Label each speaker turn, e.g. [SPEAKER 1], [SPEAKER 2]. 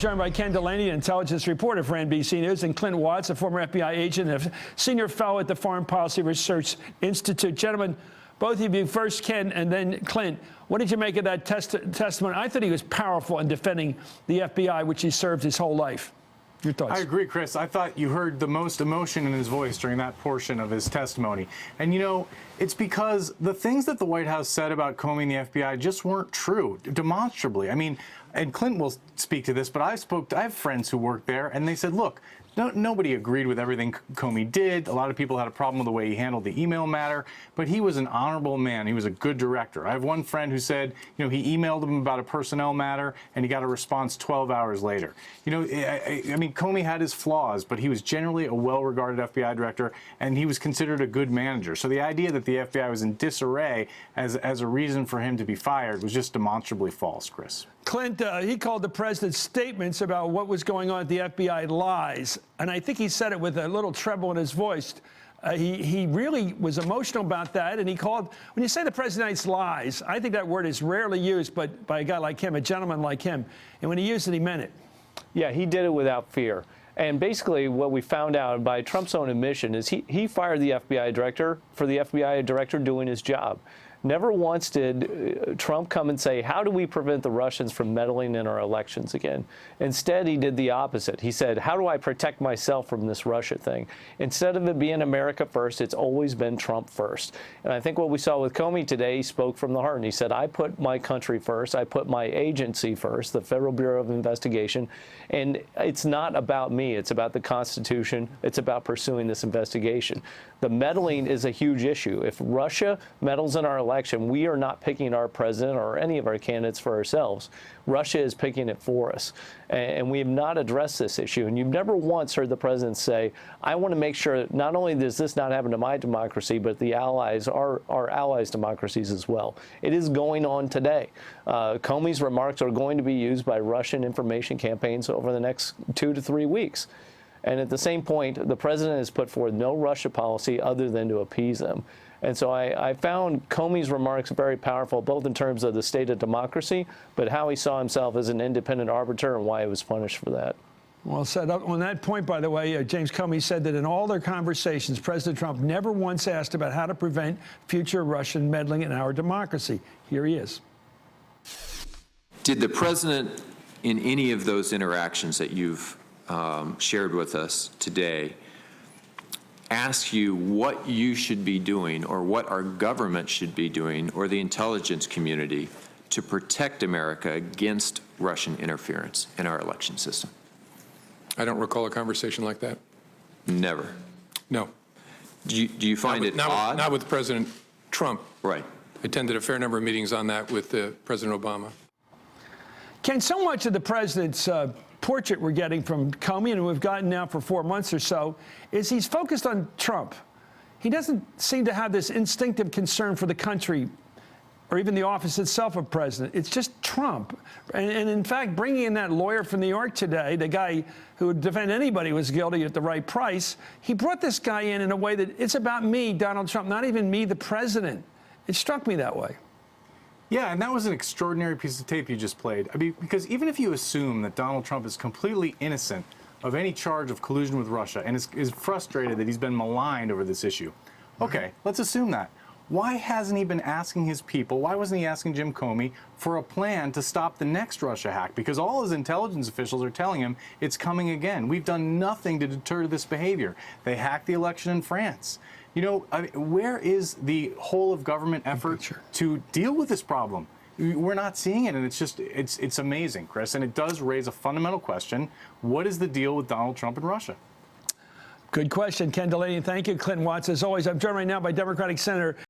[SPEAKER 1] Joined by Ken Delaney, an intelligence reporter for NBC News, and Clint Watts, a former FBI agent and a senior fellow at the Foreign Policy Research Institute. Gentlemen, both of you, first Ken and then Clint, what did you make of that testimony? I thought he was powerful in defending the FBI, which he served his whole life. Your thoughts?
[SPEAKER 2] I agree, Chris. I thought you heard the most emotion in his voice during that portion of his testimony. And, you know, it's because the things that the White House said about Comey and the FBI just weren't true, demonstrably. I mean, and Clinton will speak to this, but I have friends who work there, and they said, look, nobody agreed with everything Comey did. A lot of people had a problem with the way he handled the email matter, but he was an honorable man. He was a good director. I have one friend who said, you know, he emailed him about a personnel matter, and he got a response 12 hours later. You know, I mean, Comey had his flaws, but he was generally a well-regarded FBI director, and he was considered a good manager. So the idea that the FBI was in disarray as a reason for him to be fired was just demonstrably false, Chris.
[SPEAKER 1] Clint, he called the president's statements about what was going on at the FBI lies. And I think he said it with a little treble in his voice. He really was emotional about that. And he called, when you say the president's lies, I think that word is rarely used, but by a guy like him, a gentleman like him. And when he used it, he meant it.
[SPEAKER 3] Yeah, he did it without fear. And basically what we found out by Trump's own admission is he fired the FBI director for the FBI director doing his job. Never once did Trump come and say, how do we prevent the Russians from meddling in our elections again? Instead, he did the opposite. He said, how do I protect myself from this Russia thing? Instead of it being America first, it's always been Trump first. And I think what we saw with Comey today, he spoke from the heart. And he said, I put my country first. I put my agency first, the Federal Bureau of Investigation. And it's not about me. It's about the Constitution. It's about pursuing this investigation. The meddling is a huge issue. If Russia meddles in our election, we are not picking our president or any of our candidates for ourselves. Russia is picking it for us. And we have not addressed this issue. And you've never once heard the president say, I want to make sure that not only does this not happen to my democracy, but the allies, our allies' democracies as well. It is going on today. Comey's remarks are going to be used by Russian information campaigns over the next 2 to 3 weeks. And at the same point, the president has put forth no Russia policy other than to appease them. And so I found Comey's remarks very powerful, both in terms of the state of democracy, but how he saw himself as an independent arbiter and why he was punished for that.
[SPEAKER 1] Well said. On that point, by the way, James Comey said that in all their conversations, President Trump never once asked about how to prevent future Russian meddling in our democracy. Here he is.
[SPEAKER 4] Did the president, in any of those interactions that you've shared with us today, ask you what you should be doing or what our government should be doing or the intelligence community to protect America against Russian interference in our election system?
[SPEAKER 5] I don't recall a conversation like that.
[SPEAKER 4] Never?
[SPEAKER 5] No.
[SPEAKER 4] Do you find it odd?
[SPEAKER 5] Not with President Trump.
[SPEAKER 4] Right.
[SPEAKER 5] I attended a fair number of meetings on that with President Obama.
[SPEAKER 1] Ken, so much of the president's portrait we're getting from Comey, and we've gotten now for 4 months or so, is he's focused on Trump. He doesn't seem to have this instinctive concern for the country or even the office itself of president. It's just Trump. And in fact, bringing in that lawyer from New York today, the guy who would defend anybody who was guilty at the right price, he brought this guy in a way that it's about me, Donald Trump, not even me, the president. It struck me that way.
[SPEAKER 2] Yeah, and that was an extraordinary piece of tape you just played. I mean, because even if you assume that Donald Trump is completely innocent of any charge of collusion with Russia and is frustrated that he's been maligned over this issue, okay, let's assume that. Why hasn't he been asking his people, why wasn't he asking Jim Comey for a plan to stop the next Russia hack? Because all his intelligence officials are telling him it's coming again. We've done nothing to deter this behavior. They hacked the election in France. You know, I mean, where is the whole of government effort to deal with this problem? We're not seeing it, and it's just, it's amazing, Chris, and it does raise a fundamental question. What is the deal with Donald Trump and Russia?
[SPEAKER 1] Good question, Ken Delaney. Thank you, Clinton Watts. As always, I'm joined right now by Democratic Senator